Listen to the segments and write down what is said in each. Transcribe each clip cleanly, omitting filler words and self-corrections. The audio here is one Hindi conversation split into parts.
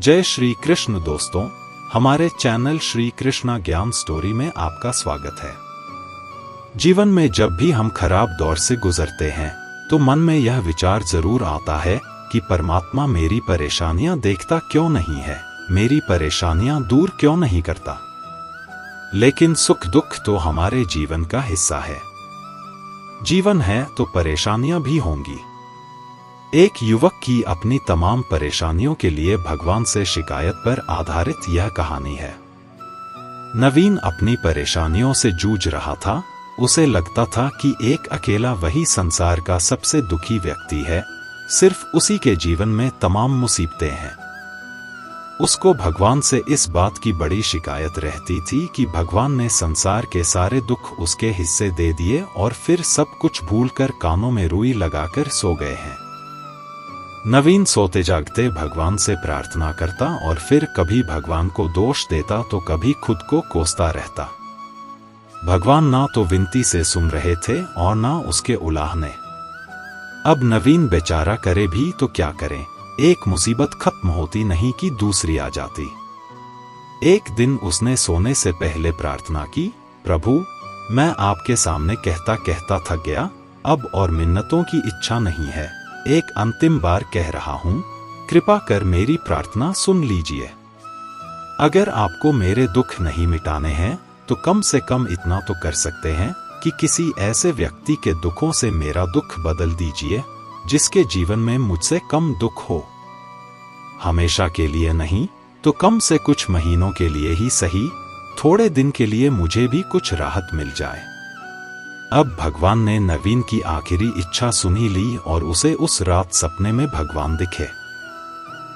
जय श्री कृष्ण दोस्तों, हमारे चैनल श्री कृष्णा ज्ञान स्टोरी में आपका स्वागत है। जीवन में जब भी हम खराब दौर से गुजरते हैं तो मन में यह विचार जरूर आता है कि परमात्मा मेरी परेशानियां देखता क्यों नहीं है, मेरी परेशानियां दूर क्यों नहीं करता। लेकिन सुख दुख तो हमारे जीवन का हिस्सा है। जीवन है तो परेशानियां भी होंगी। एक युवक की अपनी तमाम परेशानियों के लिए भगवान से शिकायत पर आधारित यह कहानी है। नवीन अपनी परेशानियों से जूझ रहा था। उसे लगता था कि एक अकेला वही संसार का सबसे दुखी व्यक्ति है, सिर्फ उसी के जीवन में तमाम मुसीबतें हैं। उसको भगवान से इस बात की बड़ी शिकायत रहती थी कि भगवान ने संसार के सारे दुख उसके हिस्से दे दिए और फिर सब कुछ भूलकर कानों में रुई लगाकर सो गए हैं। नवीन सोते जागते भगवान से प्रार्थना करता और फिर कभी भगवान को दोष देता तो कभी खुद को कोसता रहता। भगवान ना तो विनती से सुन रहे थे और ना उसके उलाहने। अब नवीन बेचारा करे भी तो क्या करे, एक मुसीबत खत्म होती नहीं कि दूसरी आ जाती। एक दिन उसने सोने से पहले प्रार्थना की, प्रभु मैं आपके सामने कहता कहता थक गया, अब और मिन्नतों की इच्छा नहीं है, एक अंतिम बार कह रहा हूं, कृपा कर मेरी प्रार्थना सुन लीजिए। अगर आपको मेरे दुख नहीं मिटाने हैं तो कम से कम इतना तो कर सकते हैं कि किसी ऐसे व्यक्ति के दुखों से मेरा दुख बदल दीजिए जिसके जीवन में मुझसे कम दुख हो। हमेशा के लिए नहीं तो कम से कुछ महीनों के लिए ही सही, थोड़े दिन के लिए मुझे भी कुछ राहत मिल जाए। अब भगवान ने नवीन की आखिरी इच्छा सुनी ली और उसे उस रात सपने में भगवान दिखे।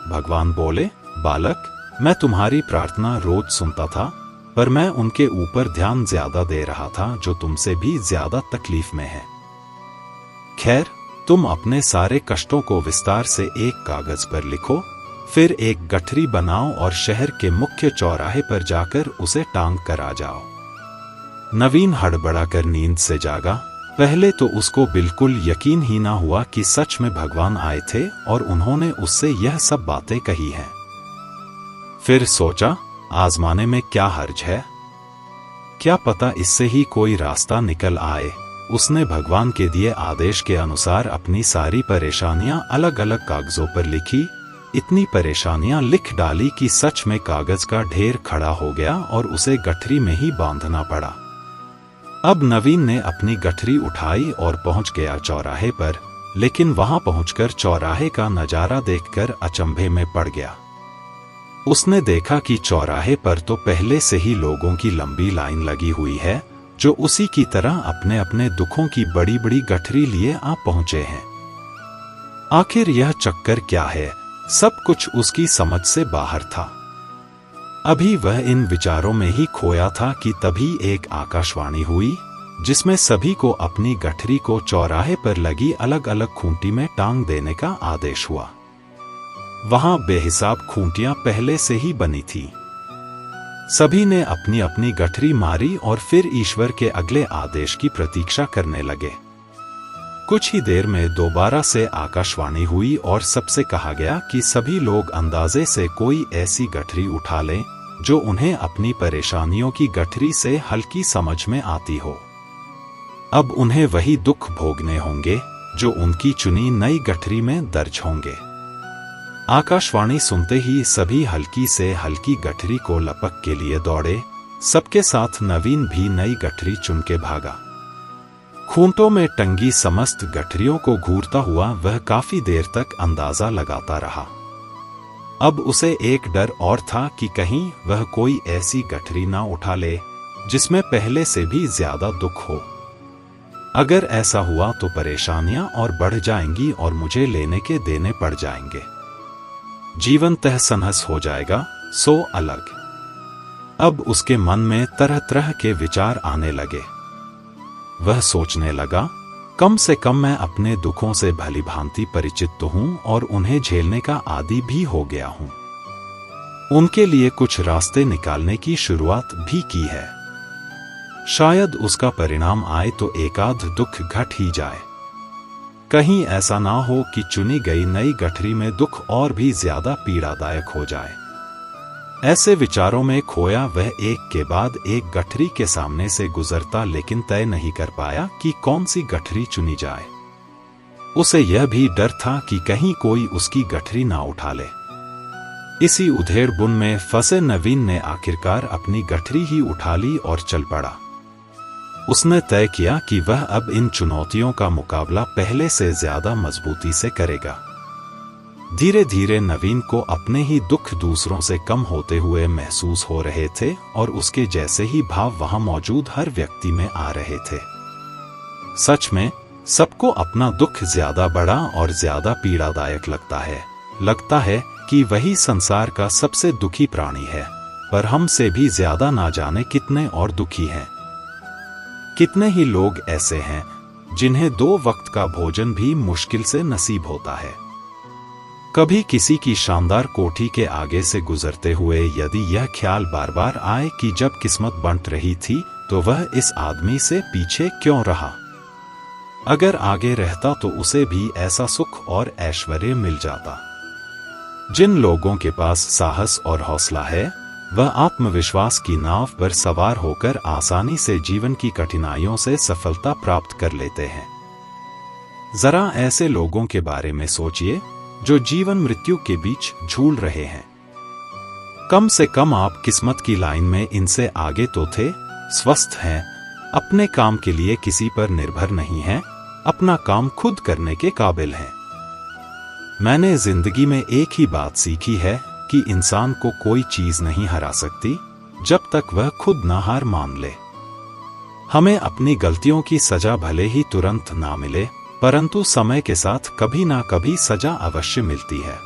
भगवान बोले, बालक मैं तुम्हारी प्रार्थना रोज सुनता था, पर मैं उनके ऊपर ध्यान ज्यादा दे रहा था जो तुमसे भी ज्यादा तकलीफ में है। खैर तुम अपने सारे कष्टों को विस्तार से एक कागज पर लिखो, फिर एक गठरी बनाओ और शहर के मुख्य चौराहे पर जाकर उसे टांग कर आ जाओ। नवीन हड़बड़ाकर नींद से जागा। पहले तो उसको बिल्कुल यकीन ही ना हुआ कि सच में भगवान आए थे और उन्होंने उससे यह सब बातें कही हैं। फिर सोचा, आजमाने में क्या हर्ज है, क्या पता इससे ही कोई रास्ता निकल आए। उसने भगवान के दिए आदेश के अनुसार अपनी सारी परेशानियां अलग अलग कागजों पर लिखी। इतनी परेशानियां लिख डाली कि सच में कागज का ढेर खड़ा हो गया और उसे गठरी में ही बांधना पड़ा। अब नवीन ने अपनी गठरी उठाई और पहुंच गया चौराहे पर, लेकिन वहां पहुंचकर चौराहे का नजारा देखकर अचंभे में पड़ गया। उसने देखा कि चौराहे पर तो पहले से ही लोगों की लंबी लाइन लगी हुई है जो उसी की तरह अपने अपने दुखों की बड़ी बड़ी गठरी लिए आ पहुंचे हैं। आखिर यह चक्कर क्या है, सब कुछ उसकी समझ से बाहर था। अभी वह इन विचारों में ही खोया था कि तभी एक आकाशवाणी हुई जिसमें सभी को अपनी गठरी को चौराहे पर लगी अलग अलग खूंटी में टांग देने का आदेश हुआ। वहां बेहिसाब खूंटियां पहले से ही बनी थी। सभी ने अपनी अपनी गठरी मारी और फिर ईश्वर के अगले आदेश की प्रतीक्षा करने लगे। कुछ ही देर में दोबारा से आकाशवाणी हुई और सबसे कहा गया कि सभी लोग अंदाजे से कोई ऐसी गठरी उठा लें जो उन्हें अपनी परेशानियों की गठरी से हल्की समझ में आती हो। अब उन्हें वही दुख भोगने होंगे जो उनकी चुनी नई गठरी में दर्ज होंगे। आकाशवाणी सुनते ही सभी हल्की से हल्की गठरी को लपक के लिए दौड़े। सबके साथ नवीन भी नई गठरी चुन के भागा। खूंटों में टंगी समस्त गठरियों को घूरता हुआ वह काफी देर तक अंदाजा लगाता रहा। अब उसे एक डर और था कि कहीं वह कोई ऐसी गठरी ना उठा ले जिसमें पहले से भी ज्यादा दुख हो। अगर ऐसा हुआ तो परेशानियां और बढ़ जाएंगी और मुझे लेने के देने पड़ जाएंगे। जीवन तहस-नहस हो जाएगा, सो अलग। अब उसके मन में तरह तरह के विचार आने लगे। वह सोचने लगा, कम से कम मैं अपने दुखों से भली भांति परिचित तो हूं और उन्हें झेलने का आदी भी हो गया हूं। उनके लिए कुछ रास्ते निकालने की शुरुआत भी की है। शायद उसका परिणाम आए तो एकाध दुख घट ही जाए। कहीं ऐसा ना हो कि चुनी गई नई गठरी में दुख और भी ज्यादा पीड़ादायक हो जाए। ऐसे विचारों में खोया वह एक के बाद एक गठरी के सामने से गुजरता, लेकिन तय नहीं कर पाया कि कौन सी गठरी चुनी जाए। उसे यह भी डर था कि कहीं कोई उसकी गठरी ना उठा ले। इसी उधेड़-बुन में फंसे नवीन ने आखिरकार अपनी गठरी ही उठा ली और चल पड़ा। उसने तय किया कि वह अब इन चुनौतियों का मुकाबला पहले से ज्यादा मजबूती से करेगा। धीरे धीरे नवीन को अपने ही दुख दूसरों से कम होते हुए महसूस हो रहे थे और उसके जैसे ही भाव वहां मौजूद हर व्यक्ति में आ रहे थे। सच में सबको अपना दुख ज्यादा बड़ा और ज्यादा पीड़ादायक लगता है कि वही संसार का सबसे दुखी प्राणी है, पर हमसे भी ज्यादा ना जाने कितने और दुखी हैं। कितने ही लोग ऐसे हैं जिन्हें 2 वक्त का भोजन भी मुश्किल से नसीब होता है। कभी किसी की शानदार कोठी के आगे से गुजरते हुए यदि यह ख्याल बार बार आए कि जब किस्मत बंट रही थी तो वह इस आदमी से पीछे क्यों रहा। अगर आगे रहता तो उसे भी ऐसा सुख और ऐश्वर्य मिल जाता। जिन लोगों के पास साहस और हौसला है वह आत्मविश्वास की नाव पर सवार होकर आसानी से जीवन की कठिनाइयों से सफलता प्राप्त कर लेते हैं। जरा ऐसे लोगों के बारे में सोचिए जो जीवन मृत्यु के बीच झूल रहे हैं। कम से कम आप किस्मत की लाइन में इनसे आगे तो थे, स्वस्थ हैं, अपने काम के लिए किसी पर निर्भर नहीं हैं, अपना काम खुद करने के काबिल हैं। मैंने जिंदगी में एक ही बात सीखी है कि इंसान को कोई चीज नहीं हरा सकती जब तक वह खुद ना हार मान ले। हमें अपनी गलतियों की सजा भले ही तुरंत ना मिले, परंतु समय के साथ कभी ना कभी सजा अवश्य मिलती है।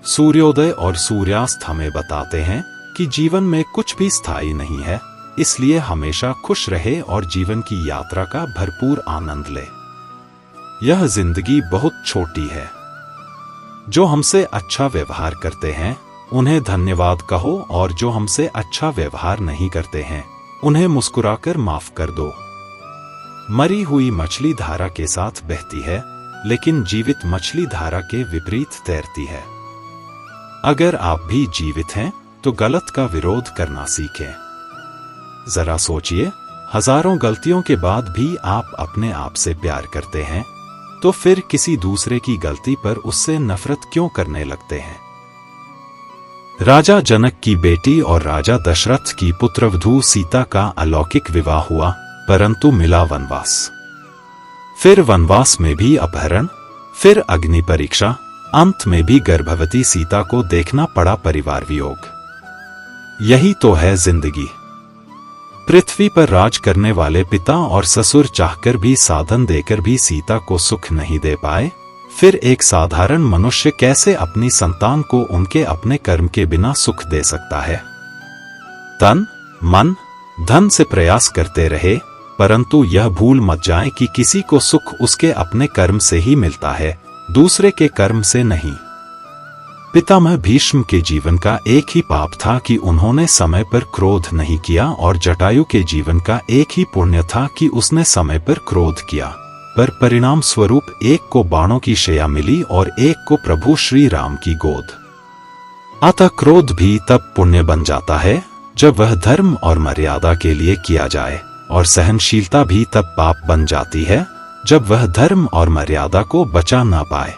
सूर्योदय और सूर्यास्त हमें बताते हैं कि जीवन में कुछ भी स्थायी नहीं है, इसलिए हमेशा खुश रहे और जीवन की यात्रा का भरपूर आनंद ले। यह जिंदगी बहुत छोटी है। जो हमसे अच्छा व्यवहार करते हैं उन्हें धन्यवाद कहो और जो हमसे अच्छा व्यवहार नहीं करते हैं उन्हें मुस्कुराकर माफ कर दो। मरी हुई मछली धारा के साथ बहती है, लेकिन जीवित मछली धारा के विपरीत तैरती है। अगर आप भी जीवित हैं तो गलत का विरोध करना सीखें। जरा सोचिए, हजारों गलतियों के बाद भी आप अपने आप से प्यार करते हैं, तो फिर किसी दूसरे की गलती पर उससे नफरत क्यों करने लगते हैं। राजा जनक की बेटी और राजा दशरथ की पुत्रवधू सीता का अलौकिक विवाह हुआ, परंतु मिला वनवास। फिर वनवास में भी अपहरण, फिर अग्नि परीक्षा, अंत में भी गर्भवती सीता को देखना पड़ा परिवार वियोग। यही तो है जिंदगी। पृथ्वी पर राज करने वाले पिता और ससुर चाहकर भी साधन देकर भी सीता को सुख नहीं दे पाए, फिर एक साधारण मनुष्य कैसे अपनी संतान को उनके अपने कर्म के बिना सुख दे सकता है। तन, मन, धन से प्रयास करते रहे, परंतु यह भूल मत जाएं कि किसी को सुख उसके अपने कर्म से ही मिलता है, दूसरे के कर्म से नहीं। पितामह भीष्म के जीवन का एक ही पाप था कि उन्होंने समय पर क्रोध नहीं किया, और जटायु के जीवन का एक ही पुण्य था कि उसने समय पर क्रोध किया, पर परिणाम स्वरूप एक को बाणों की शैया मिली और एक को प्रभु श्री राम की गोद। अतः क्रोध भी तब पुण्य बन जाता है जब वह धर्म और मर्यादा के लिए किया जाए, और सहनशीलता भी तब पाप बन जाती है जब वह धर्म और मर्यादा को बचा ना पाए।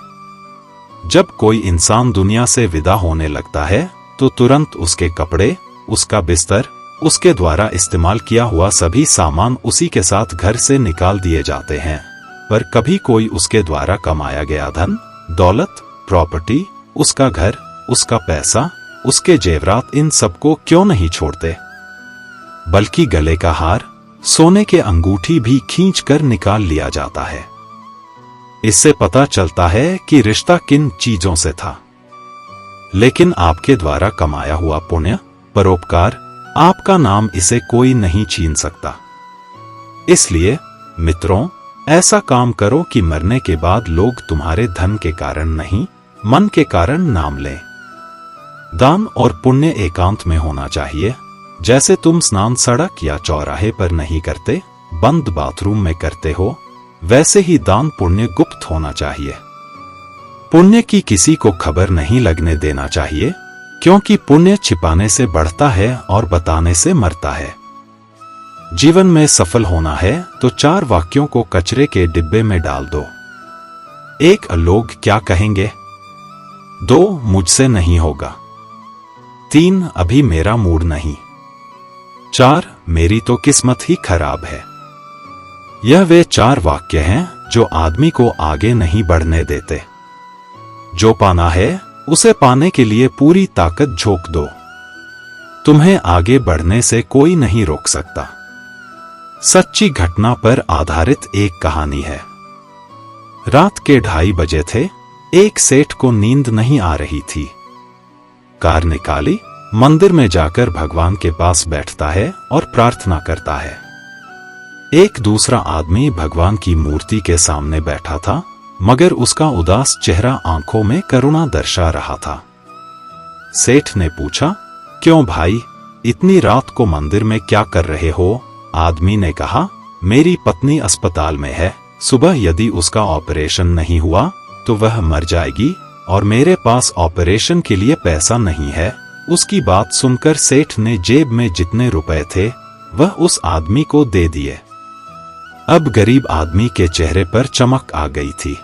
जब कोई इंसान दुनिया से विदा होने लगता है तो तुरंत उसके कपड़े, उसका बिस्तर, उसके द्वारा इस्तेमाल किया हुआ सभी सामान उसी के साथ घर से निकाल दिए जाते हैं, पर कभी कोई उसके द्वारा कमाया गया धन, दौलत, प्रॉपर्टी, उसका घर, उसका पैसा, उसके जेवरात, इन सबको क्यों नहीं छोड़ते, बल्कि गले का हार, सोने के अंगूठी भी खींच कर निकाल लिया जाता है। इससे पता चलता है कि रिश्ता किन चीजों से था। लेकिन आपके द्वारा कमाया हुआ पुण्य, परोपकार, आपका नाम, इसे कोई नहीं छीन सकता। इसलिए मित्रों, ऐसा काम करो कि मरने के बाद लोग तुम्हारे धन के कारण नहीं, मन के कारण नाम लें। दान और पुण्य एकांत में होना चाहिए, जैसे तुम स्नान सड़क या चौराहे पर नहीं करते, बंद बाथरूम में करते हो। वैसे ही दान पुण्य गुप्त होना चाहिए। पुण्य की किसी को खबर नहीं लगने देना चाहिए, क्योंकि पुण्य छिपाने से बढ़ता है और बताने से मरता है। जीवन में सफल होना है तो 4 वाक्यों को कचरे के डिब्बे में डाल दो। 1 लोग क्या कहेंगे, 2 मुझसे नहीं होगा, 3 अभी मेरा मूड नहीं, 4 मेरी तो किस्मत ही खराब है। यह वे 4 वाक्य हैं जो आदमी को आगे नहीं बढ़ने देते। जो पाना है उसे पाने के लिए पूरी ताकत झोंक दो। तुम्हें आगे बढ़ने से कोई नहीं रोक सकता। सच्ची घटना पर आधारित एक कहानी है। रात के 2:30 बजे थे। एक सेठ को नींद नहीं आ रही थी। कार निकाली, मंदिर में जाकर भगवान के पास बैठता है और प्रार्थना करता है। एक दूसरा आदमी भगवान की मूर्ति के सामने बैठा था, मगर उसका उदास चेहरा आंखों में करुणा दर्शा रहा था। सेठ ने पूछा, क्यों भाई, इतनी रात को मंदिर में क्या कर रहे हो? आदमी ने कहा, मेरी पत्नी अस्पताल में है। सुबह यदि उसका ऑपरेशन नहीं हुआ तो वह मर जाएगी और मेरे पास ऑपरेशन के लिए पैसा नहीं है। उसकी बात सुनकर सेठ ने जेब में जितने रुपए थे वह उस आदमी को दे दिए। अब गरीब आदमी के चेहरे पर चमक आ गई थी।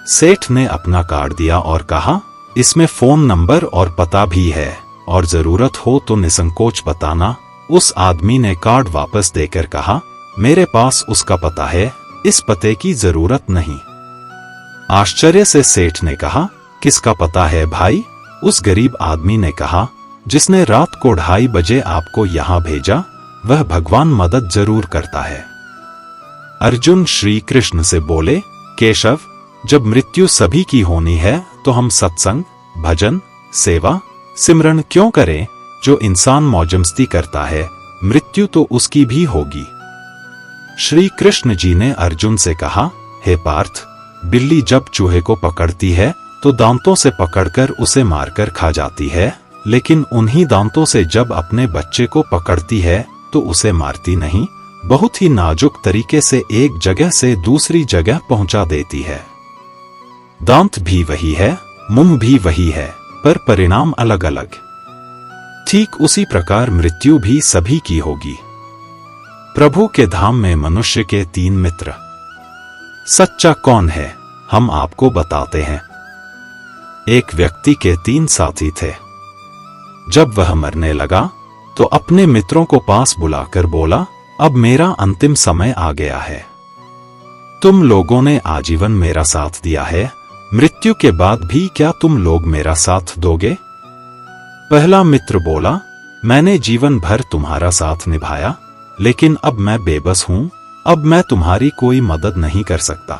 सेठ ने अपना कार्ड दिया और कहा, इसमें फोन नंबर और पता भी है और जरूरत हो तो निसंकोच बताना। उस आदमी ने कार्ड वापस देकर कहा, मेरे पास उसका पता है, इस पते की जरूरत नहीं। आश्चर्य से सेठ ने कहा, किसका पता है भाई? उस गरीब आदमी ने कहा, जिसने रात को 2:30 बजे आपको यहां भेजा, वह भगवान मदद जरूर करता है। अर्जुन श्री कृष्ण से बोले, केशव, जब मृत्यु सभी की होनी है तो हम सत्संग, भजन, सेवा, सिमरन क्यों करें? जो इंसान मौजमस्ती करता है, मृत्यु तो उसकी भी होगी। श्री कृष्ण जी ने अर्जुन से कहा, हे पार्थ, बिल्ली जब चूहे को पकड़ती है तो दांतों से पकड़कर उसे मारकर खा जाती है, लेकिन उन्हीं दांतों से जब अपने बच्चे को पकड़ती है तो उसे मारती नहीं, बहुत ही नाजुक तरीके से एक जगह से दूसरी जगह पहुंचा देती है। दांत भी वही है, मुंह भी वही है, पर परिणाम अलग अलग। ठीक उसी प्रकार मृत्यु भी सभी की होगी। प्रभु के धाम में मनुष्य के 3 मित्र। सच्चा कौन है, हम आपको बताते हैं। एक व्यक्ति के 3 साथी थे। जब वह मरने लगा तो अपने मित्रों को पास बुलाकर बोला, अब मेरा अंतिम समय आ गया है। तुम लोगों ने आजीवन मेरा साथ दिया है, मृत्यु के बाद भी क्या तुम लोग मेरा साथ दोगे? पहला मित्र बोला, मैंने जीवन भर तुम्हारा साथ निभाया, लेकिन अब मैं बेबस हूं, अब मैं तुम्हारी कोई मदद नहीं कर सकता।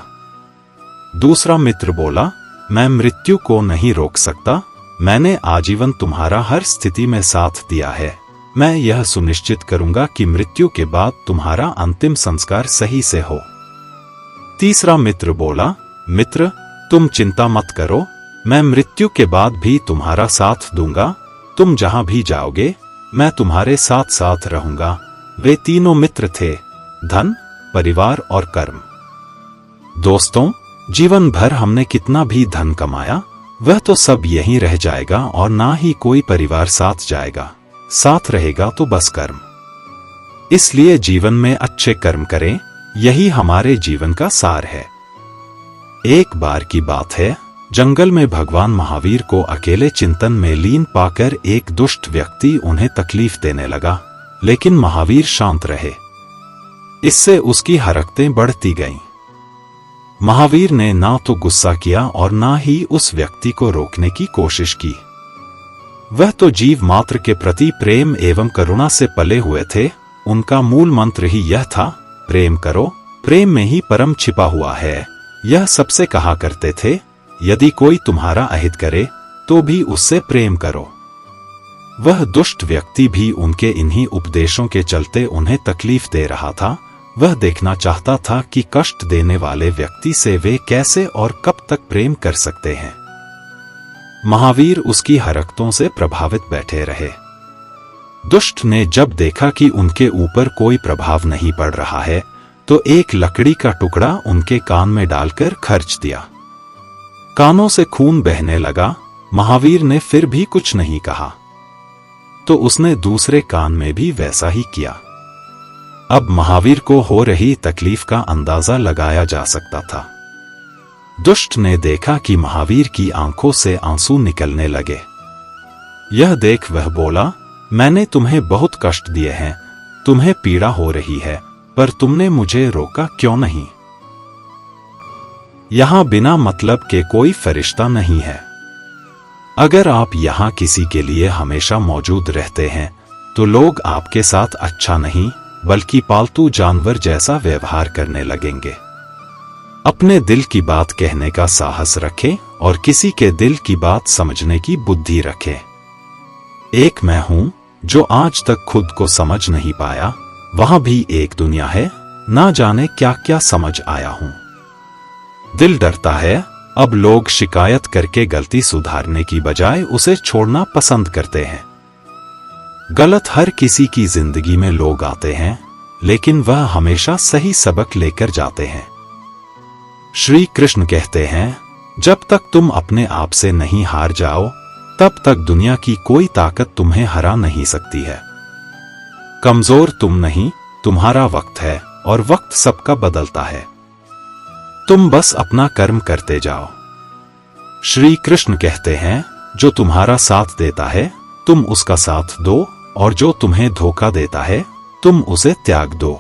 दूसरा मित्र बोला, मैं मृत्यु को नहीं रोक सकता, मैंने आजीवन तुम्हारा हर स्थिति में साथ दिया है, मैं यह सुनिश्चित करूंगा कि मृत्यु के बाद तुम्हारा अंतिम संस्कार सही से हो। तीसरा मित्र बोला, मित्र, तुम चिंता मत करो, मैं मृत्यु के बाद भी तुम्हारा साथ दूंगा, तुम जहां भी जाओगे मैं तुम्हारे साथ साथ रहूंगा। वे तीनों मित्र थे, धन, परिवार और कर्म। दोस्तों, जीवन भर हमने कितना भी धन कमाया, वह तो सब यहीं रह जाएगा और ना ही कोई परिवार साथ जाएगा, साथ रहेगा तो बस कर्म। इसलिए जीवन में अच्छे कर्म करें, यही हमारे जीवन का सार है। एक बार की बात है, जंगल में भगवान महावीर को अकेले चिंतन में लीन पाकर एक दुष्ट व्यक्ति उन्हें तकलीफ देने लगा, लेकिन महावीर शांत रहे। इससे उसकी हरकतें बढ़ती गईं। महावीर ने ना तो गुस्सा किया और ना ही उस व्यक्ति को रोकने की कोशिश की। वह तो जीव मात्र के प्रति प्रेम एवं करुणा से पले हुए थे। उनका मूल मंत्र ही यह था, प्रेम करो, प्रेम में ही परम छिपा हुआ है। यह सबसे कहा करते थे, यदि कोई तुम्हारा अहित करे तो भी उससे प्रेम करो। वह दुष्ट व्यक्ति भी उनके इन्हीं उपदेशों के चलते उन्हें तकलीफ दे रहा था। वह देखना चाहता था कि कष्ट देने वाले व्यक्ति से वे कैसे और कब तक प्रेम कर सकते हैं। महावीर उसकी हरकतों से प्रभावित बैठे रहे। दुष्ट ने जब देखा कि उनके ऊपर कोई प्रभाव नहीं पड़ रहा है, तो एक लकड़ी का टुकड़ा उनके कान में डालकर खर्च दिया। कानों से खून बहने लगा। महावीर ने फिर भी कुछ नहीं कहा, तो उसने दूसरे कान में भी वैसा ही किया। अब महावीर को हो रही तकलीफ का अंदाजा लगाया जा सकता था। दुष्ट ने देखा कि महावीर की आंखों से आंसू निकलने लगे। यह देख वह बोला, मैंने तुम्हें बहुत कष्ट दिए हैं, तुम्हें पीड़ा हो रही है, पर तुमने मुझे रोका क्यों नहीं? यहां बिना मतलब के कोई फरिश्ता नहीं है। अगर आप यहां किसी के लिए हमेशा मौजूद रहते हैं तो लोग आपके साथ अच्छा नहीं बल्कि पालतू जानवर जैसा व्यवहार करने लगेंगे। अपने दिल की बात कहने का साहस रखें और किसी के दिल की बात समझने की बुद्धि रखें। एक मैं हूं जो आज तक खुद को समझ नहीं पाया, वहां भी एक दुनिया है, ना जाने क्या क्या समझ आया हूं। दिल डरता है। अब लोग शिकायत करके गलती सुधारने की बजाय उसे छोड़ना पसंद करते हैं। गलत हर किसी की जिंदगी में लोग आते हैं, लेकिन वह हमेशा सही सबक लेकर जाते हैं। श्री कृष्ण कहते हैं, जब तक तुम अपने आप से नहीं हार जाओ तब तक दुनिया की कोई ताकत तुम्हें हरा नहीं सकती है। कमजोर तुम नहीं, तुम्हारा वक्त है और वक्त सबका बदलता है। तुम बस अपना कर्म करते जाओ। श्री कृष्ण कहते हैं, जो तुम्हारा साथ देता है तुम उसका साथ दो, और जो तुम्हें धोखा देता है तुम उसे त्याग दो।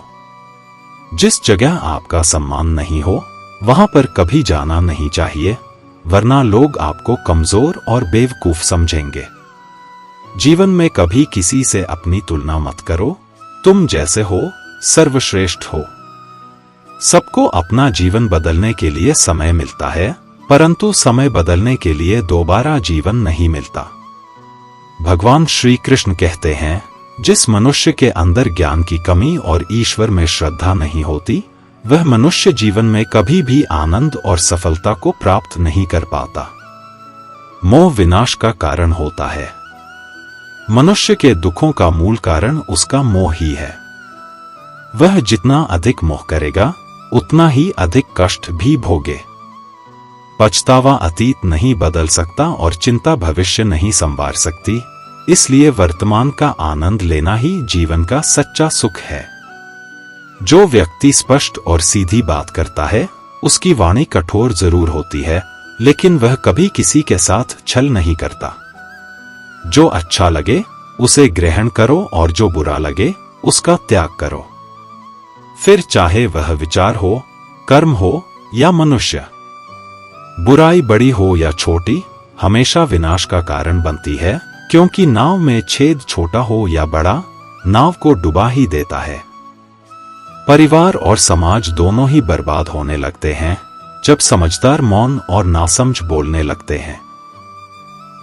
जिस जगह आपका सम्मान नहीं हो वहां पर कभी जाना नहीं चाहिए, वरना लोग आपको कमजोर और बेवकूफ समझेंगे। जीवन में कभी किसी से अपनी तुलना मत करो। तुम जैसे हो सर्वश्रेष्ठ हो। सबको अपना जीवन बदलने के लिए समय मिलता है, परंतु समय बदलने के लिए दोबारा जीवन नहीं मिलता। भगवान श्री कृष्ण कहते हैं, जिस मनुष्य के अंदर ज्ञान की कमी और ईश्वर में श्रद्धा नहीं होती, वह मनुष्य जीवन में कभी भी आनंद और सफलता को प्राप्त नहीं कर पाता। मोह विनाश का कारण होता है। मनुष्य के दुखों का मूल कारण उसका मोह ही है। वह जितना अधिक मोह करेगा उतना ही अधिक कष्ट भी भोगे। पछतावा अतीत नहीं बदल सकता और चिंता भविष्य नहीं संवार सकती, इसलिए वर्तमान का आनंद लेना ही जीवन का सच्चा सुख है। जो व्यक्ति स्पष्ट और सीधी बात करता है उसकी वाणी कठोर जरूर होती है, लेकिन वह कभी किसी के साथ छल नहीं करता। जो अच्छा लगे उसे ग्रहण करो और जो बुरा लगे उसका त्याग करो। फिर चाहे वह विचार हो, कर्म हो या मनुष्य। बुराई बड़ी हो या छोटी हमेशा विनाश का कारण बनती है, क्योंकि नाव में छेद छोटा हो या बड़ा, नाव को डुबा ही देता है। परिवार और समाज दोनों ही बर्बाद होने लगते हैं जब समझदार मौन और नासमझ बोलने लगते हैं।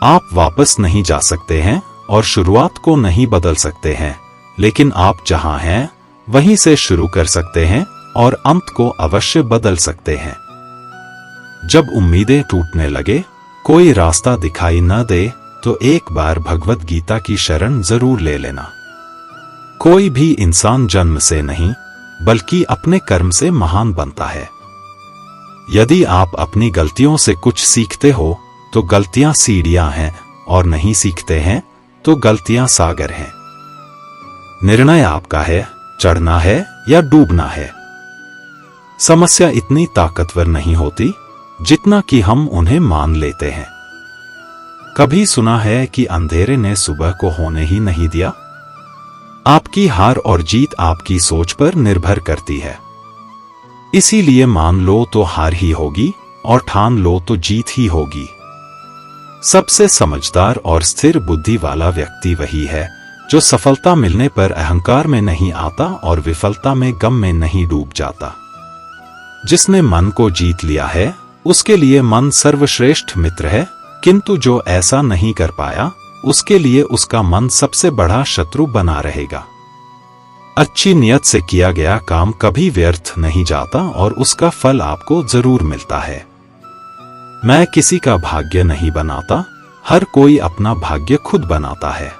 आप वापस नहीं जा सकते हैं और शुरुआत को नहीं बदल सकते हैं, लेकिन आप जहां हैं वहीं से शुरू कर सकते हैं और अंत को अवश्य बदल सकते हैं। जब उम्मीदें टूटने लगे, कोई रास्ता दिखाई न दे, तो एक बार भगवत गीता की शरण जरूर ले लेना। कोई भी इंसान जन्म से नहीं बल्कि अपने कर्म से महान बनता है। यदि आप अपनी गलतियों से कुछ सीखते हो तो गलतियां सीढ़ियां हैं, और नहीं सीखते हैं तो गलतियां सागर हैं। निर्णय आपका है, चढ़ना है या डूबना है। समस्या इतनी ताकतवर नहीं होती जितना कि हम उन्हें मान लेते हैं। कभी सुना है कि अंधेरे ने सुबह को होने ही नहीं दिया? आपकी हार और जीत आपकी सोच पर निर्भर करती है। इसीलिए मान लो तो हार ही होगी और ठान लो तो जीत ही होगी। सबसे समझदार और स्थिर बुद्धि वाला व्यक्ति वही है जो सफलता मिलने पर अहंकार में नहीं आता और विफलता में गम में नहीं डूब जाता। जिसने मन को जीत लिया है उसके लिए मन सर्वश्रेष्ठ मित्र है, किंतु जो ऐसा नहीं कर पाया उसके लिए उसका मन सबसे बड़ा शत्रु बना रहेगा। अच्छी नियत से किया गया काम कभी व्यर्थ नहीं जाता और उसका फल आपको जरूर मिलता है। मैं किसी का भाग्य नहीं बनाता, हर कोई अपना भाग्य खुद बनाता है।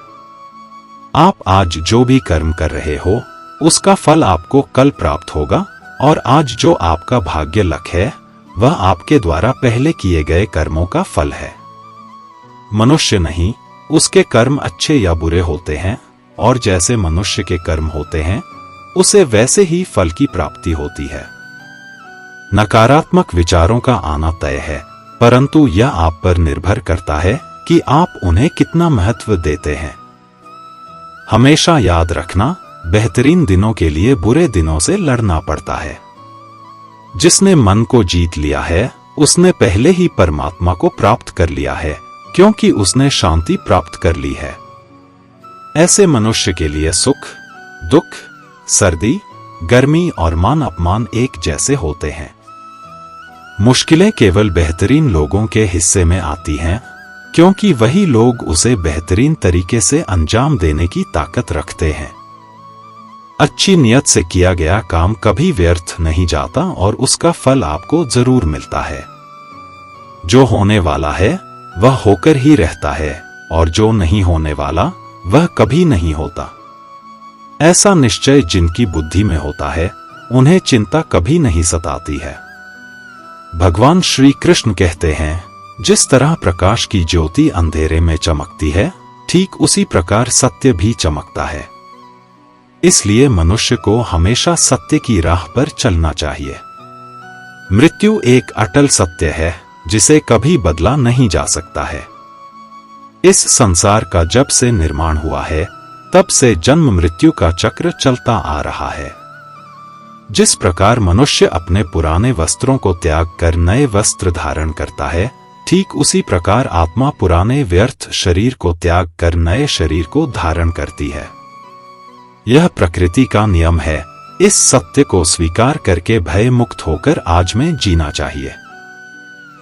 आप आज जो भी कर्म कर रहे हो उसका फल आपको कल प्राप्त होगा और आज जो आपका भाग्य लक है वह आपके द्वारा पहले किए गए कर्मों का फल है। मनुष्य नहीं, उसके कर्म अच्छे या बुरे होते हैं, और जैसे मनुष्य के कर्म होते हैं उसे वैसे ही फल की प्राप्ति होती है। नकारात्मक विचारों का आना तय है, परंतु यह आप पर निर्भर करता है कि आप उन्हें कितना महत्व देते हैं। हमेशा याद रखना, बेहतरीन दिनों के लिए बुरे दिनों से लड़ना पड़ता है। जिसने मन को जीत लिया है उसने पहले ही परमात्मा को प्राप्त कर लिया है, क्योंकि उसने शांति प्राप्त कर ली है। ऐसे मनुष्य के लिए सुख, दुख, सर्दी, गर्मी और मान अपमान एक जैसे होते हैं। मुश्किलें केवल बेहतरीन लोगों के हिस्से में आती हैं, क्योंकि वही लोग उसे बेहतरीन तरीके से अंजाम देने की ताकत रखते हैं। अच्छी नियत से किया गया काम कभी व्यर्थ नहीं जाता और उसका फल आपको जरूर मिलता है। जो होने वाला है वह होकर ही रहता है, और जो नहीं होने वाला वह कभी नहीं होता। ऐसा निश्चय जिनकी बुद्धि में होता है उन्हें चिंता कभी नहीं सताती है। भगवान श्री कृष्ण कहते हैं, जिस तरह प्रकाश की ज्योति अंधेरे में चमकती है, ठीक उसी प्रकार सत्य भी चमकता है। इसलिए मनुष्य को हमेशा सत्य की राह पर चलना चाहिए। मृत्यु एक अटल सत्य है जिसे कभी बदला नहीं जा सकता है। इस संसार का जब से निर्माण हुआ है तब से जन्म मृत्यु का चक्र चलता आ रहा है। जिस प्रकार मनुष्य अपने पुराने वस्त्रों को त्याग कर नए वस्त्र धारण करता है, ठीक उसी प्रकार आत्मा पुराने व्यर्थ शरीर को त्याग कर नए शरीर को धारण करती है। यह प्रकृति का नियम है। इस सत्य को स्वीकार करके भय मुक्त होकर आज में जीना चाहिए।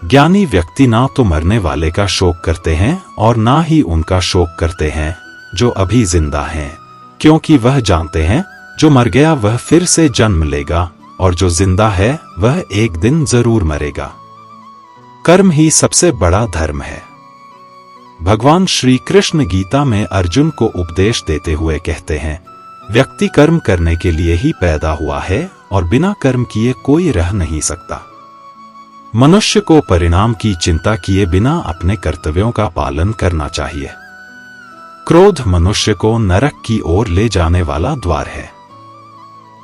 ज्ञानी व्यक्ति ना तो मरने वाले का शोक करते हैं और ना ही उनका शोक करते हैं जो अभी जिंदा हैं, क्योंकि वह जानते हैं जो मर गया वह फिर से जन्म लेगा और जो जिंदा है वह एक दिन जरूर मरेगा। कर्म ही सबसे बड़ा धर्म है। भगवान श्री कृष्ण गीता में अर्जुन को उपदेश देते हुए कहते हैं, व्यक्ति कर्म करने के लिए ही पैदा हुआ है और बिना कर्म किए कोई रह नहीं सकता। मनुष्य को परिणाम की चिंता किए बिना अपने कर्तव्यों का पालन करना चाहिए। क्रोध मनुष्य को नरक की ओर ले जाने वाला द्वार है।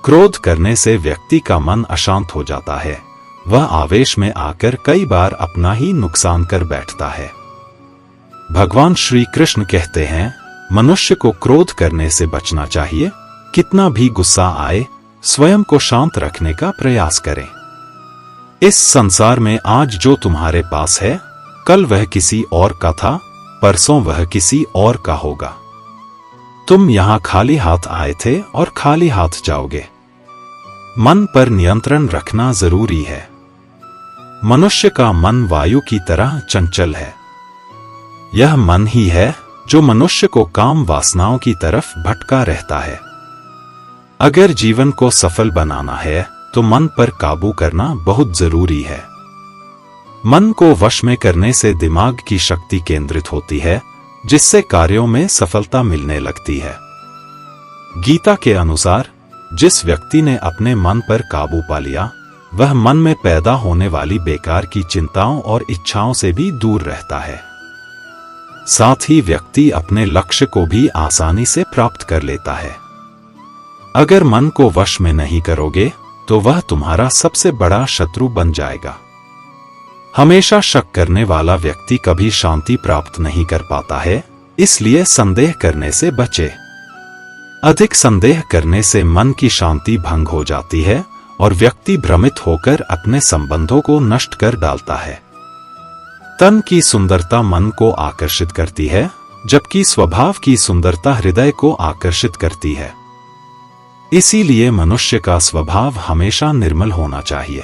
क्रोध करने से व्यक्ति का मन अशांत हो जाता है। वह आवेश में आकर कई बार अपना ही नुकसान कर बैठता है। भगवान श्री कृष्ण कहते हैं, मनुष्य को क्रोध करने से बचना चाहिए। कितना भी गुस्सा आए, स्वयं को शांत रखने का प्रयास करें। इस संसार में आज जो तुम्हारे पास है, कल वह किसी और का था, परसों वह किसी और का होगा। तुम यहां खाली हाथ आए थे और खाली हाथ जाओगे। मन पर नियंत्रण रखना जरूरी है। मनुष्य का मन वायु की तरह चंचल है। यह मन ही है जो मनुष्य को काम वासनाओं की तरफ भटका रहता है। अगर जीवन को सफल बनाना है तो मन पर काबू करना बहुत जरूरी है। मन को वश में करने से दिमाग की शक्ति केंद्रित होती है, जिससे कार्यों में सफलता मिलने लगती है। गीता के अनुसार जिस व्यक्ति ने अपने मन पर काबू पा लिया, वह मन में पैदा होने वाली बेकार की चिंताओं और इच्छाओं से भी दूर रहता है। साथ ही व्यक्ति अपने लक्ष्य को भी आसानी से प्राप्त कर लेता है। अगर मन को वश में नहीं करोगे तो वह तुम्हारा सबसे बड़ा शत्रु बन जाएगा। हमेशा शक करने वाला व्यक्ति कभी शांति प्राप्त नहीं कर पाता है, इसलिए संदेह करने से बचे। अधिक संदेह करने से मन की शांति भंग हो जाती है और व्यक्ति भ्रमित होकर अपने संबंधों को नष्ट कर डालता है। तन की सुंदरता मन को आकर्षित करती है, जबकि स्वभाव की सुंदरता हृदय को आकर्षित करती है। इसीलिए मनुष्य का स्वभाव हमेशा निर्मल होना चाहिए।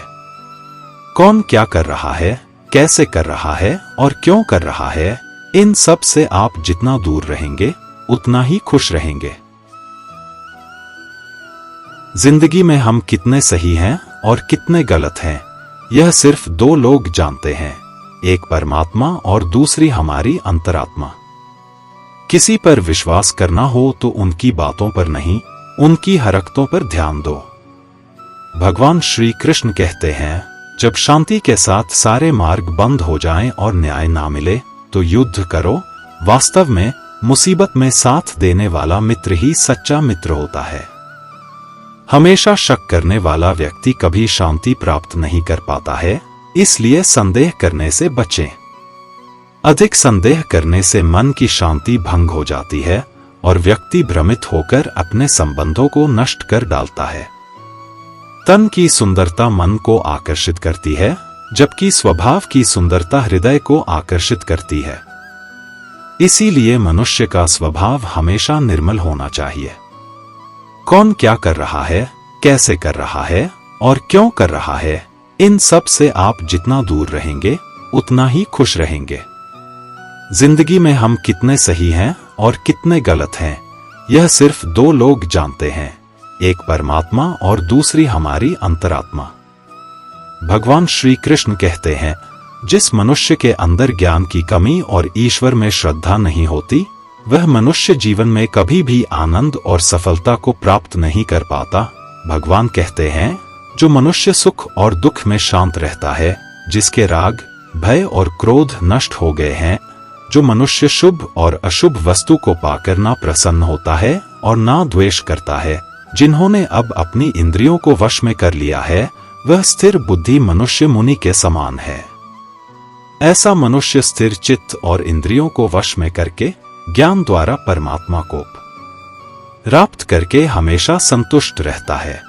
कौन क्या कर रहा है, कैसे कर रहा है और क्यों कर रहा है, इन सब से आप जितना दूर रहेंगे उतना ही खुश रहेंगे। जिंदगी में हम कितने सही हैं और कितने गलत हैं, यह सिर्फ दो लोग जानते हैं, एक परमात्मा और दूसरी हमारी अंतरात्मा। किसी पर विश्वास करना हो तो उनकी बातों पर नहीं, उनकी हरकतों पर ध्यान दो। भगवान श्री कृष्ण कहते हैं, जब शांति के साथ सारे मार्ग बंद हो जाएं और न्याय ना मिले तो युद्ध करो। वास्तव में मुसीबत में साथ देने वाला मित्र ही सच्चा मित्र होता है। हमेशा शक करने वाला व्यक्ति कभी शांति प्राप्त नहीं कर पाता है, इसलिए संदेह करने से बचें। अधिक संदेह करने से मन की शांति भंग हो जाती है और व्यक्ति भ्रमित होकर अपने संबंधों को नष्ट कर डालता है। तन की सुंदरता मन को आकर्षित करती है, जबकि स्वभाव की सुंदरता हृदय को आकर्षित करती है। इसीलिए मनुष्य का स्वभाव हमेशा निर्मल होना चाहिए। कौन क्या कर रहा है, कैसे कर रहा है और क्यों कर रहा है, इन सब से आप जितना दूर रहेंगे उतना ही खुश रहेंगे। जिंदगी में हम कितने सही हैं और कितने गलत हैं, यह सिर्फ दो लोग जानते हैं, एक परमात्मा और दूसरी हमारी अंतरात्मा। भगवान श्री कृष्ण कहते हैं, जिस मनुष्य के अंदर ज्ञान की कमी और ईश्वर में श्रद्धा नहीं होती, वह मनुष्य जीवन में कभी भी आनंद और सफलता को प्राप्त नहीं कर पाता। भगवान कहते हैं, जो मनुष्य सुख और दुख में शांत रहता है, जिसके राग, भय और क्रोध नष्ट हो गए हैं, जो मनुष्य शुभ और अशुभ वस्तु को पाकर ना प्रसन्न होता है और ना द्वेष करता है, जिन्होंने अब अपनी इंद्रियों को वश में कर लिया है, वह स्थिर बुद्धि मनुष्य मुनि के समान है। ऐसा मनुष्य स्थिर चित्त और इंद्रियों को वश में करके ज्ञान द्वारा परमात्मा को प्राप्त करके हमेशा संतुष्ट रहता है।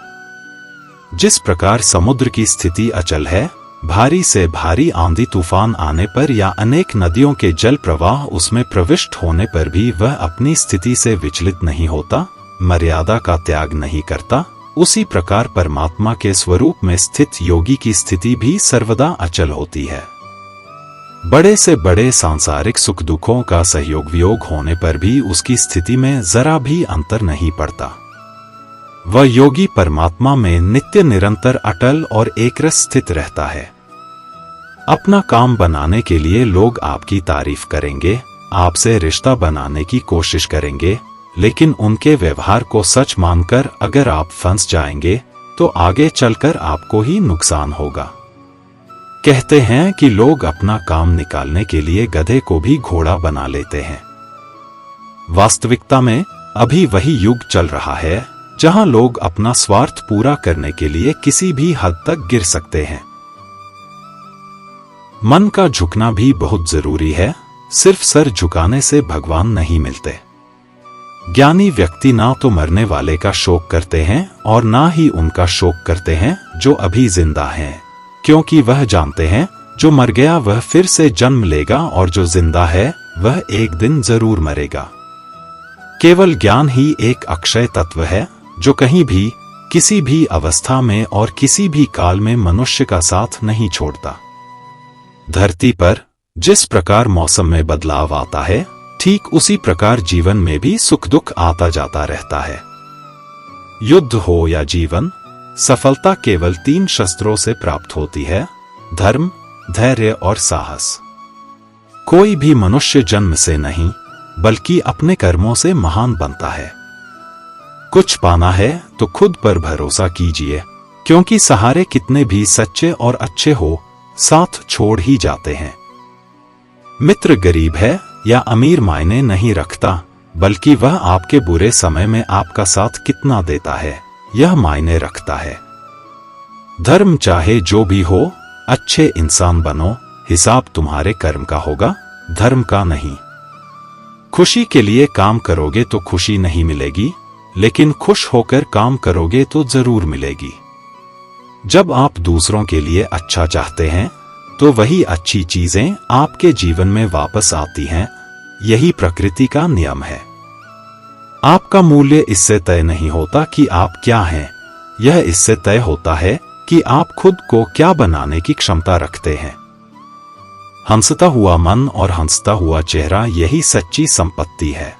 जिस प्रकार समुद्र की स्थिति अचल है, भारी से भारी आंधी तूफान आने पर या अनेक नदियों के जल प्रवाह उसमें प्रविष्ट होने पर भी वह अपनी स्थिति से विचलित नहीं होता, मर्यादा का त्याग नहीं करता, उसी प्रकार परमात्मा के स्वरूप में स्थित योगी की स्थिति भी सर्वदा अचल होती है। बड़े से बड़े सांसारिक सुख दुखों का सहयोग वियोग होने पर भी उसकी स्थिति में जरा भी अंतर नहीं पड़ता। वह योगी परमात्मा में नित्य निरंतर अटल और एकरस स्थित रहता है। अपना काम बनाने के लिए लोग आपकी तारीफ करेंगे, आपसे रिश्ता बनाने की कोशिश करेंगे, लेकिन उनके व्यवहार को सच मानकर अगर आप फंस जाएंगे तो आगे चलकर आपको ही नुकसान होगा। कहते हैं कि लोग अपना काम निकालने के लिए गधे को भी घोड़ा बना लेते हैं। वास्तविकता में अभी वही युग चल रहा है जहां लोग अपना स्वार्थ पूरा करने के लिए किसी भी हद तक गिर सकते हैं। मन का झुकना भी बहुत जरूरी है, सिर्फ सर झुकाने से भगवान नहीं मिलते। ज्ञानी व्यक्ति ना तो मरने वाले का शोक करते हैं और ना ही उनका शोक करते हैं जो अभी जिंदा हैं, क्योंकि वह जानते हैं जो मर गया वह फिर से जन्म लेगा और जो जिंदा है वह एक दिन जरूर मरेगा। केवल ज्ञान ही एक अक्षय तत्व है जो कहीं भी, किसी भी अवस्था में और किसी भी काल में मनुष्य का साथ नहीं छोड़ता। धरती पर जिस प्रकार मौसम में बदलाव आता है, ठीक उसी प्रकार जीवन में भी सुख दुख आता जाता रहता है। युद्ध हो या जीवन, सफलता केवल 3 शस्त्रों से प्राप्त होती है: धर्म, धैर्य और साहस। कोई भी मनुष्य जन्म से नहीं बल्कि अपने कर्मों से महान बनता है। कुछ पाना है तो खुद पर भरोसा कीजिए, क्योंकि सहारे कितने भी सच्चे और अच्छे हो, साथ छोड़ ही जाते हैं। मित्र गरीब है या अमीर मायने नहीं रखता, बल्कि वह आपके बुरे समय में आपका साथ कितना देता है यह मायने रखता है। धर्म चाहे जो भी हो, अच्छे इंसान बनो, हिसाब तुम्हारे कर्म का होगा, धर्म का नहीं। खुशी के लिए काम करोगे तो खुशी नहीं मिलेगी, लेकिन खुश होकर काम करोगे तो जरूर मिलेगी। जब आप दूसरों के लिए अच्छा चाहते हैं तो वही अच्छी चीजें आपके जीवन में वापस आती हैं। यही प्रकृति का नियम है। आपका मूल्य इससे तय नहीं होता कि आप क्या हैं, यह इससे तय होता है कि आप खुद को क्या बनाने की क्षमता रखते हैं। हंसता हुआ मन और हंसता हुआ चेहरा, यही सच्ची संपत्ति है।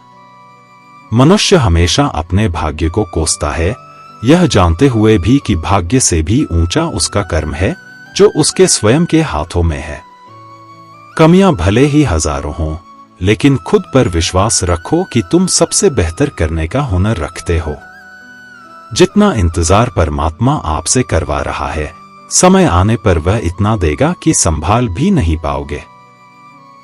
मनुष्य हमेशा अपने भाग्य को कोसता है, यह जानते हुए भी कि भाग्य से भी ऊंचा उसका कर्म है जो उसके स्वयं के हाथों में है। कमियां भले ही हजारों हों, लेकिन खुद पर विश्वास रखो कि तुम सबसे बेहतर करने का हुनर रखते हो। जितना इंतजार परमात्मा आपसे करवा रहा है, समय आने पर वह इतना देगा कि संभाल भी नहीं पाओगे।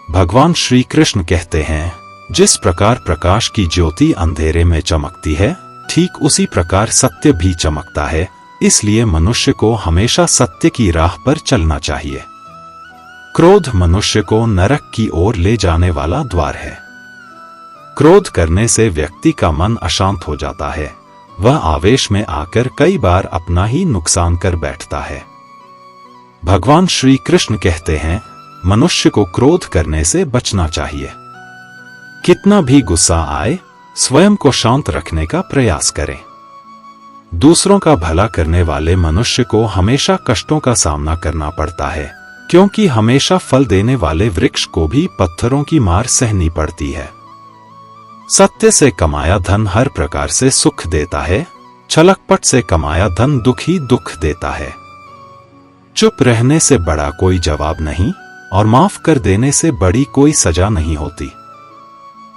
भगवान श्री कृष्ण कहते हैं, जिस प्रकार प्रकाश की ज्योति अंधेरे में चमकती है, ठीक उसी प्रकार सत्य भी चमकता है। इसलिए मनुष्य को हमेशा सत्य की राह पर चलना चाहिए। क्रोध मनुष्य को नरक की ओर ले जाने वाला द्वार है। क्रोध करने से व्यक्ति का मन अशांत हो जाता है। वह आवेश में आकर कई बार अपना ही नुकसान कर बैठता है। भगवान श्री कृष्ण कहते हैं, मनुष्य को क्रोध करने से बचना चाहिए। कितना भी गुस्सा आए, स्वयं को शांत रखने का प्रयास करें। दूसरों का भला करने वाले मनुष्य को हमेशा कष्टों का सामना करना पड़ता है, क्योंकि हमेशा फल देने वाले वृक्ष को भी पत्थरों की मार सहनी पड़ती है। सत्य से कमाया धन हर प्रकार से सुख देता है, छलकपट से कमाया धन दुख ही दुख देता है। चुप रहने से बड़ा कोई जवाब नहीं, और माफ कर देने से बड़ी कोई सजा नहीं होती।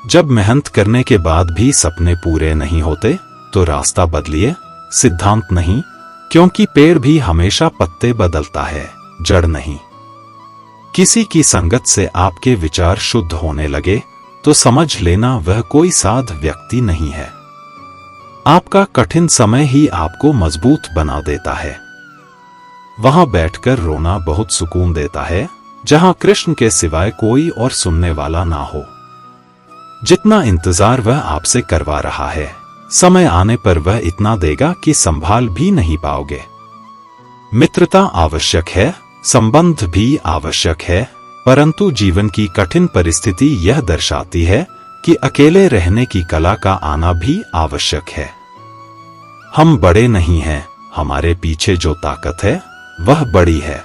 जब मेहनत करने के बाद भी सपने पूरे नहीं होते, तो रास्ता बदलिए, सिद्धांत नहीं, क्योंकि पेड़ भी हमेशा पत्ते बदलता है, जड़ नहीं। किसी की संगत से आपके विचार शुद्ध होने लगे तो समझ लेना वह कोई साध व्यक्ति नहीं है। आपका कठिन समय ही आपको मजबूत बना देता है। वहां बैठकर रोना बहुत सुकून देता है, जहां कृष्ण के सिवाय कोई और सुनने वाला ना हो। जितना इंतजार वह आपसे करवा रहा है, समय आने पर वह इतना देगा कि संभाल भी नहीं पाओगे। मित्रता आवश्यक है, संबंध भी आवश्यक है, परंतु जीवन की कठिन परिस्थिति यह दर्शाती है कि अकेले रहने की कला का आना भी आवश्यक है। हम बड़े नहीं हैं, हमारे पीछे जो ताकत है वह बड़ी है।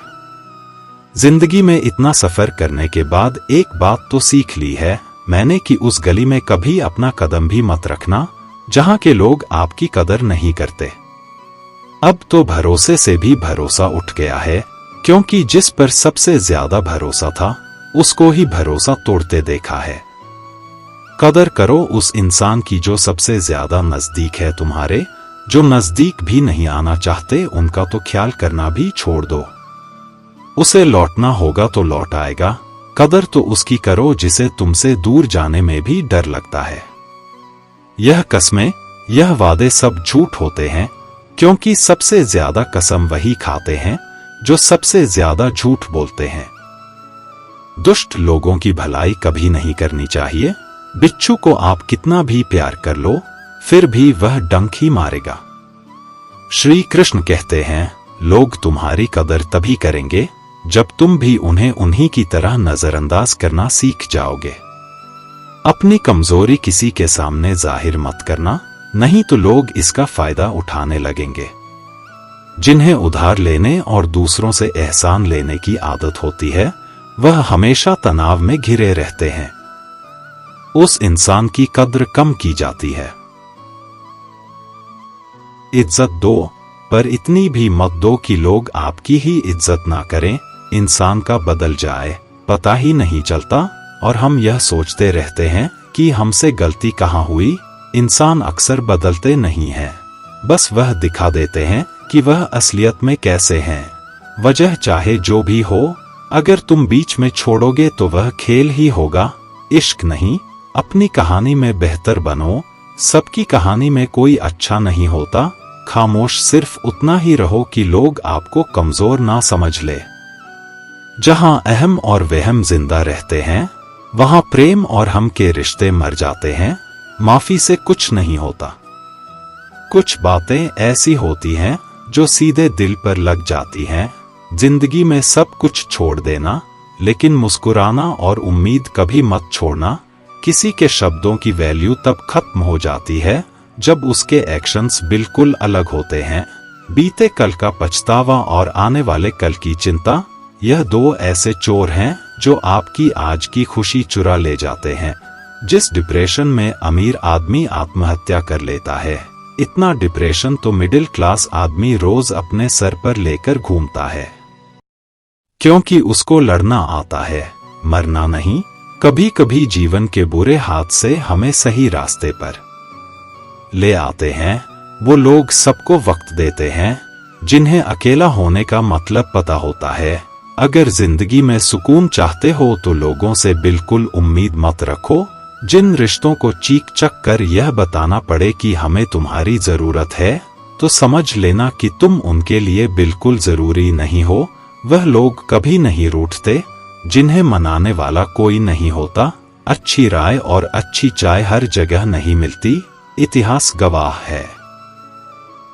जिंदगी में इतना सफर करने के बाद एक बात तो सीख ली है मैंने कि उस गली में कभी अपना कदम भी मत रखना जहां के लोग आपकी कदर नहीं करते। अब तो भरोसे से भी भरोसा उठ गया है, क्योंकि जिस पर सबसे ज्यादा भरोसा था उसको ही भरोसा तोड़ते देखा है। कदर करो उस इंसान की जो सबसे ज्यादा नजदीक है तुम्हारे। जो नजदीक भी नहीं आना चाहते उनका तो ख्याल करना भी छोड़ दो। उसे लौटना होगा तो लौट आएगा। कदर तो उसकी करो जिसे तुमसे दूर जाने में भी डर लगता है। यह कस्में, यह वादे सब झूठ होते हैं, क्योंकि सबसे ज्यादा कसम वही खाते हैं जो सबसे ज्यादा झूठ बोलते हैं। दुष्ट लोगों की भलाई कभी नहीं करनी चाहिए। बिच्छू को आप कितना भी प्यार कर लो, फिर भी वह डंक ही मारेगा। श्री कृष्ण कहते हैं, लोग तुम्हारी कदर तभी करेंगे जब तुम भी उन्हें उन्हीं की तरह नजरअंदाज करना सीख जाओगे। अपनी कमजोरी किसी के सामने जाहिर मत करना, नहीं तो लोग इसका फायदा उठाने लगेंगे। जिन्हें उधार लेने और दूसरों से एहसान लेने की आदत होती है, वह हमेशा तनाव में घिरे रहते हैं। उस इंसान की कद्र कम की जाती है। इज्जत दो, पर इतनी भी मत दो कि लोग आपकी ही इज्जत ना करें। इंसान का बदल जाए पता ही नहीं चलता, और हम यह सोचते रहते हैं कि हमसे गलती कहाँ हुई। इंसान अक्सर बदलते नहीं हैं, बस वह दिखा देते हैं कि वह असलियत में कैसे हैं। वजह चाहे जो भी हो, अगर तुम बीच में छोड़ोगे तो वह खेल ही होगा, इश्क नहीं। अपनी कहानी में बेहतर बनो। सबकी कहानी में कोई अच्छा नहीं होता। खामोश सिर्फ उतना ही रहो कि लोग आपको कमजोर ना समझ ले। जहां अहम और वहम जिंदा रहते हैं, वहां प्रेम और हम के रिश्ते मर जाते हैं। माफी से कुछ नहीं होता। कुछ बातें ऐसी होती हैं जो सीधे दिल पर लग जाती हैं। जिंदगी में सब कुछ छोड़ देना, लेकिन मुस्कुराना और उम्मीद कभी मत छोड़ना। किसी के शब्दों की वैल्यू तब खत्म हो जाती है जब उसके एक्शंस बिल्कुल अलग होते हैं। बीते कल का पछतावा और आने वाले कल की चिंता, यह दो ऐसे चोर हैं जो आपकी आज की खुशी चुरा ले जाते हैं। जिस डिप्रेशन में अमीर आदमी आत्महत्या कर लेता है, इतना डिप्रेशन तो मिडिल क्लास आदमी रोज अपने सर पर लेकर घूमता है, क्योंकि उसको लड़ना आता है, मरना नहीं। कभी कभी जीवन के बुरे हाथ से हमें सही रास्ते पर ले आते हैं। वो लोग सबको वक्त देते हैं जिन्हें अकेला होने का मतलब पता होता है। अगर जिंदगी में सुकून चाहते हो तो लोगों से बिल्कुल उम्मीद मत रखो। जिन रिश्तों को चीख चक कर यह बताना पड़े कि हमें तुम्हारी जरूरत है, तो समझ लेना कि तुम उनके लिए बिल्कुल जरूरी नहीं हो। वह लोग कभी नहीं रूठते जिन्हें मनाने वाला कोई नहीं होता। अच्छी राय और अच्छी चाय हर जगह नहीं मिलती, इतिहास गवाह है।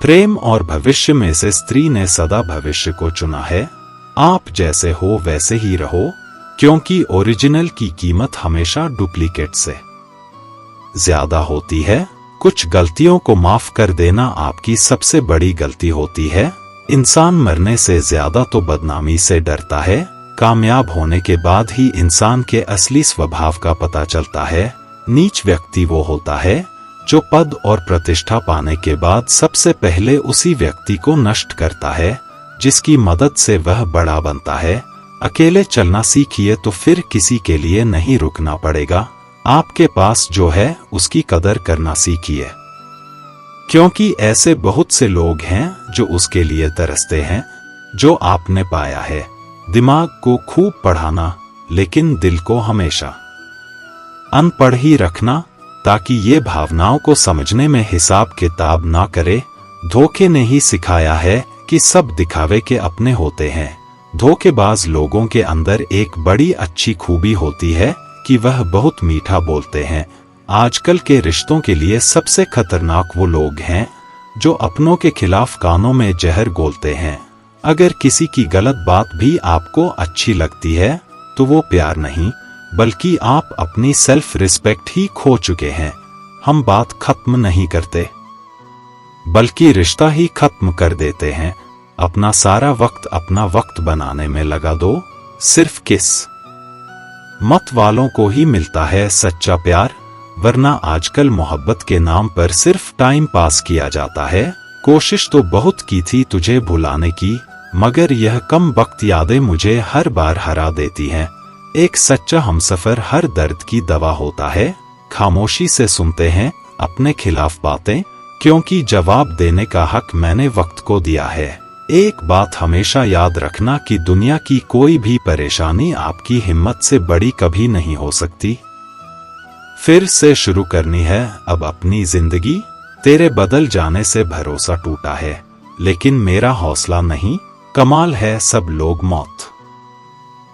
प्रेम और भविष्य में से स्त्री ने सदा भविष्य को चुना है। आप जैसे हो वैसे ही रहो, क्योंकि ओरिजिनल की कीमत हमेशा डुप्लीकेट से ज्यादा होती है। कुछ गलतियों को माफ कर देना आपकी सबसे बड़ी गलती होती है। इंसान मरने से ज्यादा तो बदनामी से डरता है। कामयाब होने के बाद ही इंसान के असली स्वभाव का पता चलता है। नीच व्यक्ति वो होता है जो पद और प्रतिष्ठा पाने के बाद सबसे पहले उसी व्यक्ति को नष्ट करता है जिसकी मदद से वह बड़ा बनता है। अकेले चलना सीखिए तो फिर किसी के लिए नहीं रुकना पड़ेगा। आपके पास जो है उसकी कदर करना सीखिए, क्योंकि ऐसे बहुत से लोग हैं जो उसके लिए तरसते हैं जो आपने पाया है। दिमाग को खूब पढ़ाना, लेकिन दिल को हमेशा अनपढ़ ही रखना, ताकि ये भावनाओं को समझने में हिसाब किताब ना करे। धोखे ने ही सिखाया है कि सब दिखावे के अपने होते हैं। धोखेबाज लोगों के अंदर एक बड़ी अच्छी खूबी होती है कि वह बहुत मीठा बोलते हैं। आजकल के रिश्तों के लिए सबसे खतरनाक वो लोग हैं जो अपनों के खिलाफ कानों में जहर घोलते हैं। अगर किसी की गलत बात भी आपको अच्छी लगती है तो वो प्यार नहीं, बल्कि आप अपनी सेल्फ रिस्पेक्ट ही खो चुके हैं। हम बात खत्म नहीं करते, बल्कि रिश्ता ही खत्म कर देते हैं। अपना सारा वक्त अपना वक्त बनाने में लगा दो। सिर्फ किस मत वालों को ही मिलता है सच्चा प्यार, वरना आजकल मोहब्बत के नाम पर सिर्फ टाइम पास किया जाता है। कोशिश तो बहुत की थी तुझे भुलाने की, मगर यह कम वक्त यादें मुझे हर बार हरा देती हैं। एक सच्चा हमसफर हर दर्द की दवा होता है। खामोशी से सुनते हैं अपने खिलाफ बातें, क्योंकि जवाब देने का हक मैंने वक्त को दिया है। एक बात हमेशा याद रखना कि दुनिया की कोई भी परेशानी आपकी हिम्मत से बड़ी कभी नहीं हो सकती। फिर से शुरू करनी है अब अपनी जिंदगी। तेरे बदल जाने से भरोसा टूटा है, लेकिन मेरा हौसला नहीं। कमाल है सब लोग मौत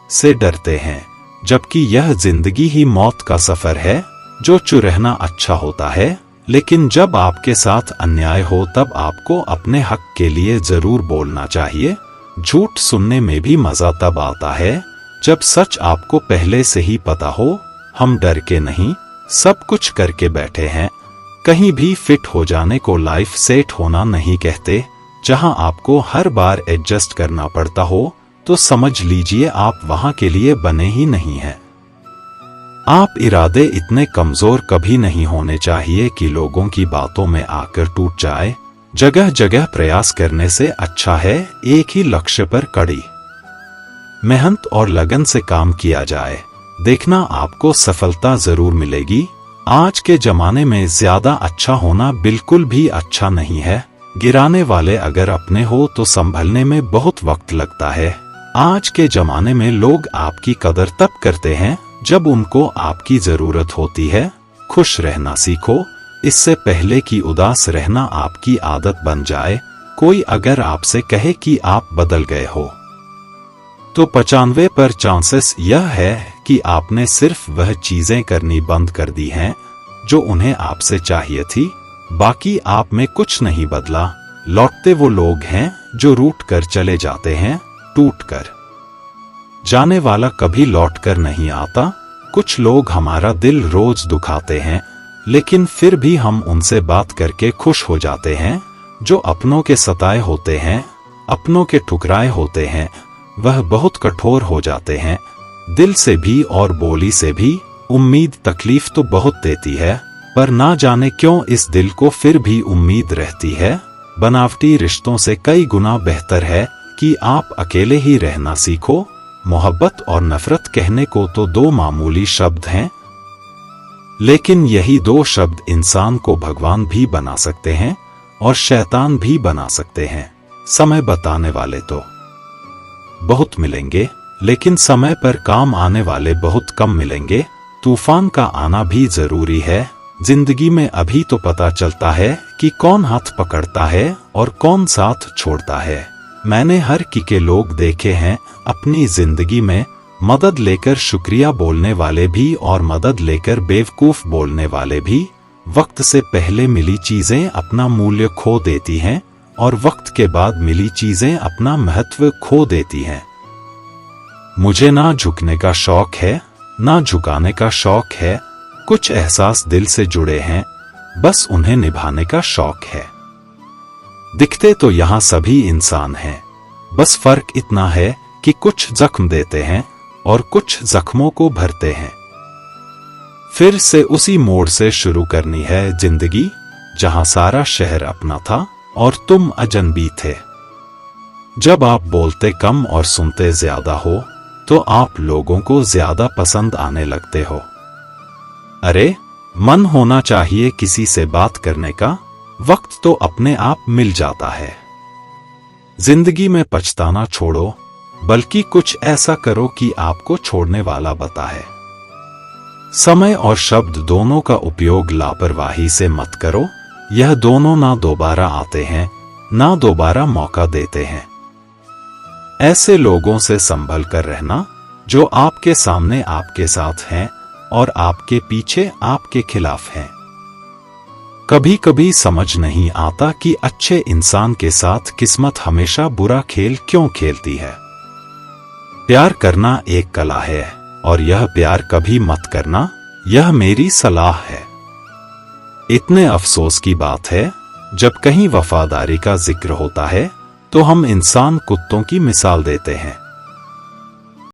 से डरते हैं, जबकि यह जिंदगी ही मौत का सफर है। जो चुप रहना अच्छा होता है, लेकिन जब आपके साथ अन्याय हो तब आपको अपने हक के लिए जरूर बोलना चाहिए। झूठ सुनने में भी मजा तब आता है जब सच आपको पहले से ही पता हो। हम डर के नहीं, सब कुछ करके बैठे हैं। कहीं भी फिट हो जाने को लाइफ सेट होना नहीं कहते। जहां आपको हर बार एडजस्ट करना पड़ता हो तो समझ लीजिए आप वहां के लिए बने ही नहीं हैं। आप इरादे इतने कमजोर कभी नहीं होने चाहिए कि लोगों की बातों में आकर टूट जाए। जगह जगह प्रयास करने से अच्छा है एक ही लक्ष्य पर कड़ी मेहनत और लगन से काम किया जाए। देखना आपको सफलता जरूर मिलेगी। आज के जमाने में ज्यादा अच्छा होना बिल्कुल भी अच्छा नहीं है। गिराने वाले अगर अपने हो तो संभलने में बहुत वक्त लगता है। आज के जमाने में लोग आपकी कदर तब करते हैं जब उनको आपकी जरूरत होती है। खुश रहना सीखो, इससे पहले कि उदास रहना आपकी आदत बन जाए। कोई अगर आपसे कहे कि आप बदल गए हो तो 95% चांसेस यह है कि आपने सिर्फ वह चीजें करनी बंद कर दी हैं जो उन्हें आपसे चाहिए थी। बाकी आप में कुछ नहीं बदला। लौटते वो लोग हैं जो रूठ कर चले जाते हैं। टूट कर जाने वाला कभी लौट कर नहीं आता। कुछ लोग हमारा दिल रोज दुखाते हैं, लेकिन फिर भी हम उनसे बात करके खुश हो जाते हैं। जो अपनों के सताए होते हैं, अपनों के ठुकराए होते हैं, वह बहुत कठोर हो जाते हैं, दिल से भी और बोली से भी। उम्मीद तकलीफ तो बहुत देती है, पर ना जाने क्यों इस दिल को फिर भी उम्मीद रहती है। बनावटी रिश्तों से कई गुना बेहतर है कि आप अकेले ही रहना सीखो। मोहब्बत और नफरत कहने को तो दो मामूली शब्द हैं, लेकिन यही दो शब्द इंसान को भगवान भी बना सकते हैं। और शैतान भी बना सकते हैं। समय बताने वाले तो बहुत मिलेंगे, लेकिन समय पर काम आने वाले बहुत कम मिलेंगे। तूफान का आना भी जरूरी है। जिंदगी में अभी तो पता चलता है कि कौन हाथ पकड़ता है और कौन साथ छोड़ता है। मैंने हर के लोग देखे हैं अपनी जिंदगी में, मदद लेकर शुक्रिया बोलने वाले भी और मदद लेकर बेवकूफ बोलने वाले भी। वक्त से पहले मिली चीजें अपना मूल्य खो देती हैं और वक्त के बाद मिली चीजें अपना महत्व खो देती हैं। मुझे ना झुकने का शौक है, ना झुकाने का शौक है। कुछ एहसास दिल से जुड़े हैं, बस उन्हें निभाने का शौक है। दिखते तो यहाँ सभी इंसान हैं, बस फर्क इतना है कि कुछ जख्म देते हैं और कुछ जख्मों को भरते हैं। फिर से उसी मोड़ से शुरू करनी है जिंदगी, जहां सारा शहर अपना था और तुम अजनबी थे। जब आप बोलते कम और सुनते ज्यादा हो, तो आप लोगों को ज्यादा पसंद आने लगते हो। अरे, मन होना चाहिए किसी से बात करने का, वक्त तो अपने आप मिल जाता है। जिंदगी में पछताना छोड़ो, बल्कि कुछ ऐसा करो कि आपको छोड़ने वाला बताए। समय और शब्द दोनों का उपयोग लापरवाही से मत करो। यह दोनों ना दोबारा आते हैं, ना दोबारा मौका देते हैं। ऐसे लोगों से संभल कर रहना जो आपके सामने आपके साथ हैं और आपके पीछे आपके खिलाफ हैं। कभी कभी समझ नहीं आता कि अच्छे इंसान के साथ किस्मत हमेशा बुरा खेल क्यों खेलती है। प्यार करना एक कला है और यह प्यार कभी मत करना, यह मेरी सलाह है। इतने अफसोस की बात है, जब कहीं वफादारी का जिक्र होता है तो हम इंसान कुत्तों की मिसाल देते हैं।